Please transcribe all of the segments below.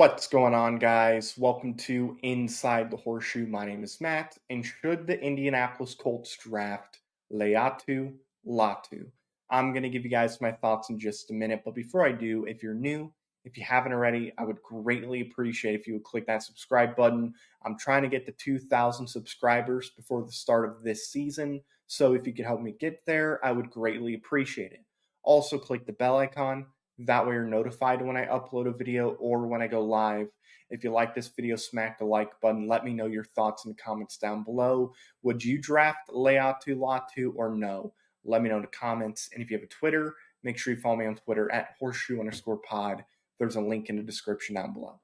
What's going on, guys? Welcome to Inside the Horseshoe. My name is Matt, and should the Indianapolis Colts draft Laiatu Latu? I'm going to give you guys my thoughts in just a minute, but before I do, if you're new, if you haven't already, I would greatly appreciate if you would click that subscribe button. I'm trying to get to 2,000 subscribers before the start of this season, so if you could help me get there, I would greatly appreciate it. Also, click the bell icon. That way you're notified when I upload a video or when I go live. If you like this video, smack the like button. Let me know your thoughts in the comments down below. Would you draft Laiatu Latu or no? Let me know in the comments. And if you have a Twitter, make sure you follow me on Twitter at horseshoe_pod. There's a link in the description down below.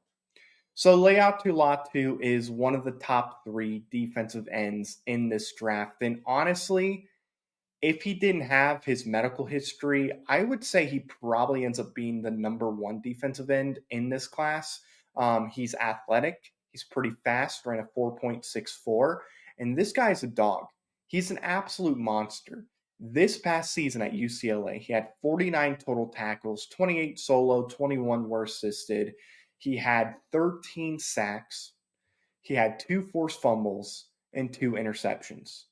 So Laiatu Latu is one of the top 3 defensive ends in this draft. And honestly, if he didn't have his medical history, I would say he probably ends up being the number 1 defensive end in this class. He's athletic. He's pretty fast, ran a 4.64. And this guy's a dog. He's an absolute monster. This past season at UCLA, he had 49 total tackles, 28 solo, 21 were assisted. He had 13 sacks. He had 2 forced fumbles and 2 interceptions.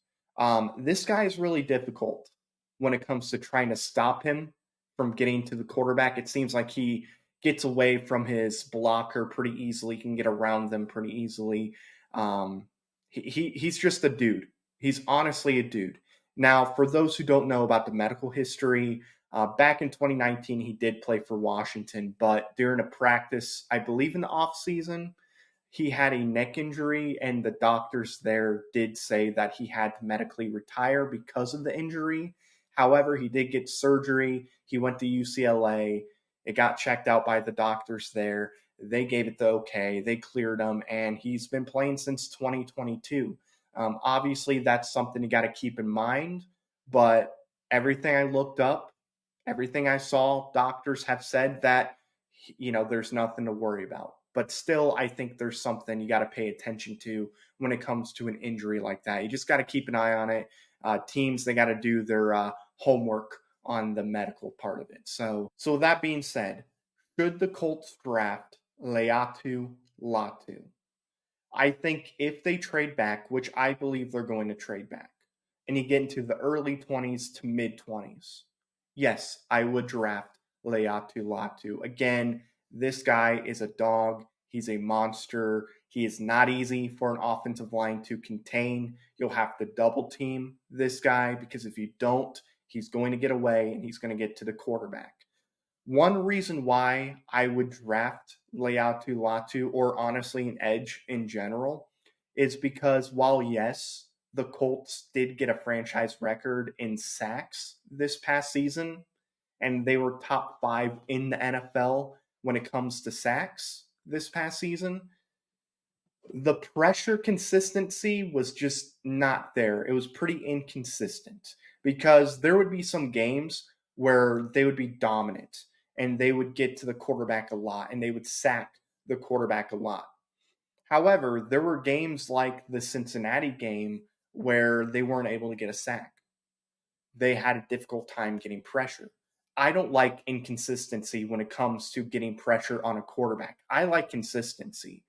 This guy is really difficult when it comes to trying to stop him from getting to the quarterback. It seems like he gets away from his blocker pretty easily, can get around them pretty easily. He's just a dude. He's honestly a dude. Now, for those who don't know about the medical history, back in 2019, he did play for Washington, but during a practice, I believe in the offseason, he had a neck injury, and the doctors there did say that he had to medically retire because of the injury. However, he did get surgery. He went to UCLA. It got checked out by the doctors there. They gave it the okay. They cleared him, and he's been playing since 2022. Obviously, that's something you got to keep in mind, but everything I looked up, everything I saw, doctors have said that, there's nothing to worry about. But still, I think there's something you got to pay attention to when it comes to an injury like that. You just got to keep an eye on it. Teams, they got to do their homework on the medical part of it. So with that being said, should the Colts draft Laiatu Latu? I think if they trade back, which I believe they're going to trade back, and you get into the early 20s to mid 20s, yes, I would draft Laiatu Latu. Again, this guy is a dog. He's a monster. He is not easy for an offensive line to contain. You'll have to double team this guy because if you don't, he's going to get away and he's going to get to the quarterback. One reason why I would draft Laiatu Latu, or honestly an edge in general, is because while, yes, the Colts did get a franchise record in sacks this past season, and they were top 5 in the NFL when it comes to sacks this past season, the pressure consistency was just not there. It was pretty inconsistent because there would be some games where they would be dominant and they would get to the quarterback a lot and they would sack the quarterback a lot. However, there were games like the Cincinnati game where they weren't able to get a sack. They had a difficult time getting pressure. I don't like inconsistency when it comes to getting pressure on a quarterback. I like consistency.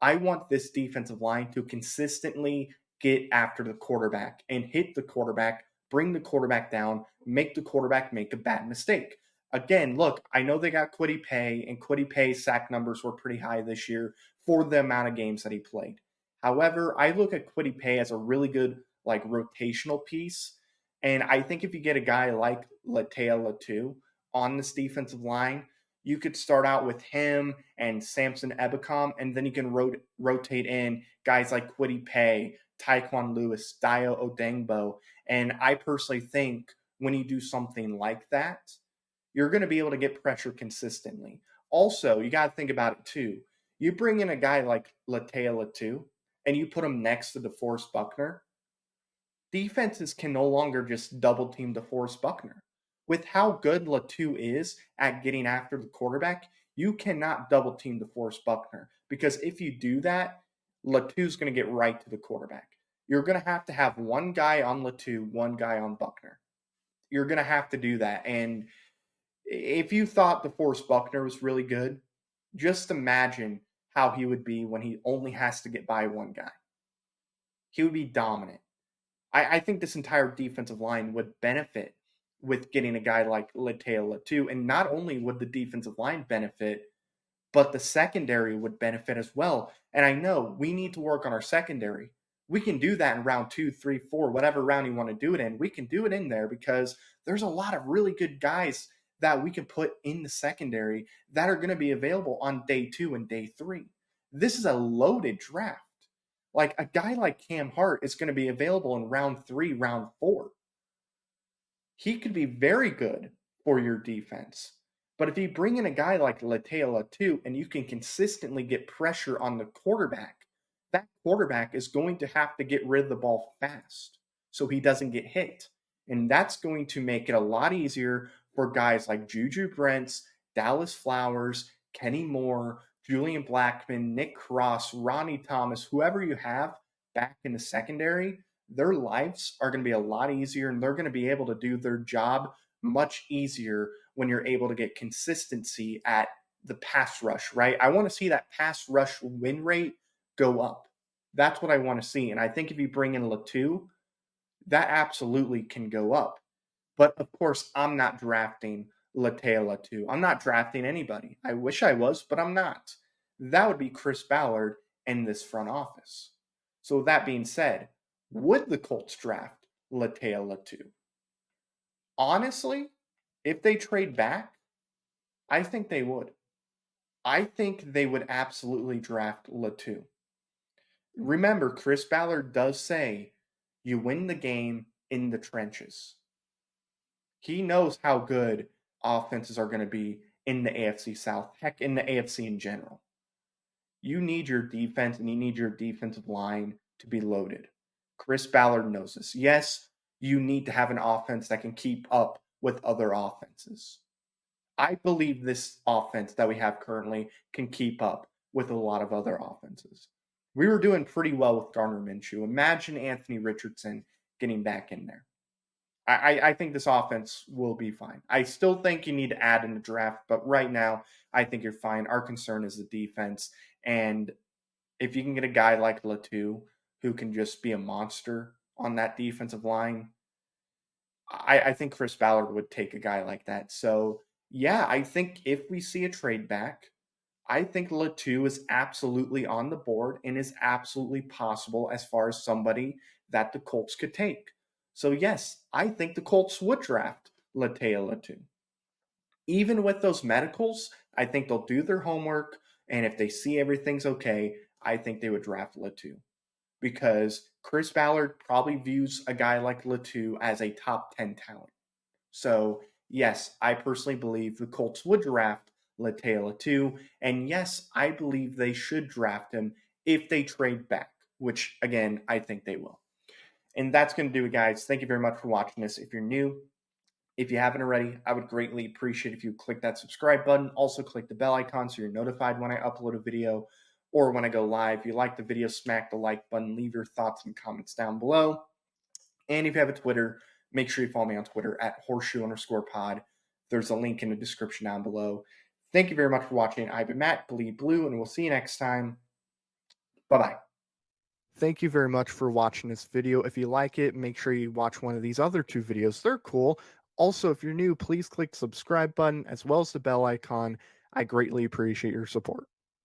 I want this defensive line to consistently get after the quarterback and hit the quarterback, bring the quarterback down, make the quarterback make a bad mistake. Again, look, I know they got Kwity Paye, and Kwity Paye's sack numbers were pretty high this year for the amount of games that he played. However, I look at Kwity Paye as a really good rotational piece, and I think if you get a guy like Laiatu Latu on this defensive line, you could start out with him and Samson Ebukam, and then you can rotate in guys like Kwity Paye, Tyquan Lewis, Dio Odengbo. And I personally think when you do something like that, you're going to be able to get pressure consistently. Also, you got to think about it too. You bring in a guy like Laiatu Latu, and you put him next to DeForest Buckner, defenses can no longer just double team DeForest Buckner. With how good Latu is at getting after the quarterback, you cannot double team DeForest Buckner because if you do that, Latu's going to get right to the quarterback. You're going to have one guy on Latu, one guy on Buckner. You're going to have to do that. And if you thought DeForest Buckner was really good, Just imagine how he would be when he only has to get by one guy. He would be dominant. I think this entire defensive line would benefit with getting a guy like Laiatu Latu, and not only would the defensive line benefit, but the secondary would benefit as well. And I know we need to work on our secondary. We can do that in round 2, 3, 4, whatever round you want to do it in. We can do it in there because there's a lot of really good guys that we can put in the secondary that are going to be available on day 2 and day 3. This is a loaded draft. Like a guy like Cam Hart is going to be available in round 3, round 4. He could be very good for your defense. But if you bring in a guy like Laiatu Latu and you can consistently get pressure on the quarterback, that quarterback is going to have to get rid of the ball fast so he doesn't get hit. And that's going to make it a lot easier for guys like Juju Brents, Dallas Flowers, Kenny Moore, Julian Blackman, Nick Cross, Ronnie Thomas, whoever you have back in the secondary, their lives are going to be a lot easier and they're going to be able to do their job much easier when you're able to get consistency at the pass rush, right? I want to see that pass rush win rate go up. That's what I want to see. And I think if you bring in Latu, that absolutely can go up. But of course, I'm not drafting Laiatu Latu. I'm not drafting anybody. I wish I was, but I'm not. That would be Chris Ballard and this front office. So with that being said, would the Colts draft Laiatu Latu? Honestly, if they trade back, I think they would. I think they would absolutely draft Latu. Remember, Chris Ballard does say you win the game in the trenches. He knows how good offenses are going to be in the AFC South, heck, in the AFC in general. You need your defense and you need your defensive line to be loaded. Chris Ballard knows this. Yes, you need to have an offense that can keep up with other offenses. I believe this offense that we have currently can keep up with a lot of other offenses. We were doing pretty well with Gardner Minshew. Imagine Anthony Richardson getting back in there. I think this offense will be fine. I still think you need to add in the draft, but right now, I think you're fine. Our concern is the defense. And if you can get a guy like Latu who can just be a monster on that defensive line, I think Chris Ballard would take a guy like that. So, yeah, I think if we see a trade back, I think Latu is absolutely on the board and is absolutely possible as far as somebody that the Colts could take. So, yes, I think the Colts would draft Laiatu Latu. Even with those medicals, I think they'll do their homework. And if they see everything's okay, I think they would draft Latu because Chris Ballard probably views a guy like Latu as a top 10 talent. So, yes, I personally believe the Colts would draft Laiatu Latu. And yes, I believe they should draft him if they trade back, which, again, I think they will. And that's going to do it, guys. Thank you very much for watching this. If you're new, if you haven't already, I would greatly appreciate if you click that subscribe button. Also, click the bell icon so you're notified when I upload a video or when I go live. If you like the video, smack the like button. Leave your thoughts and comments down below. And if you have a Twitter, make sure you follow me on Twitter at horseshoe_pod. There's a link in the description down below. Thank you very much for watching. I've been Matt, Bleed Blue, and we'll see you next time. Bye-bye. Thank you very much for watching this video. If you like it, make sure you watch one of these other two videos. They're cool. Also, if you're new, please click subscribe button as well as the bell icon. I greatly appreciate your support.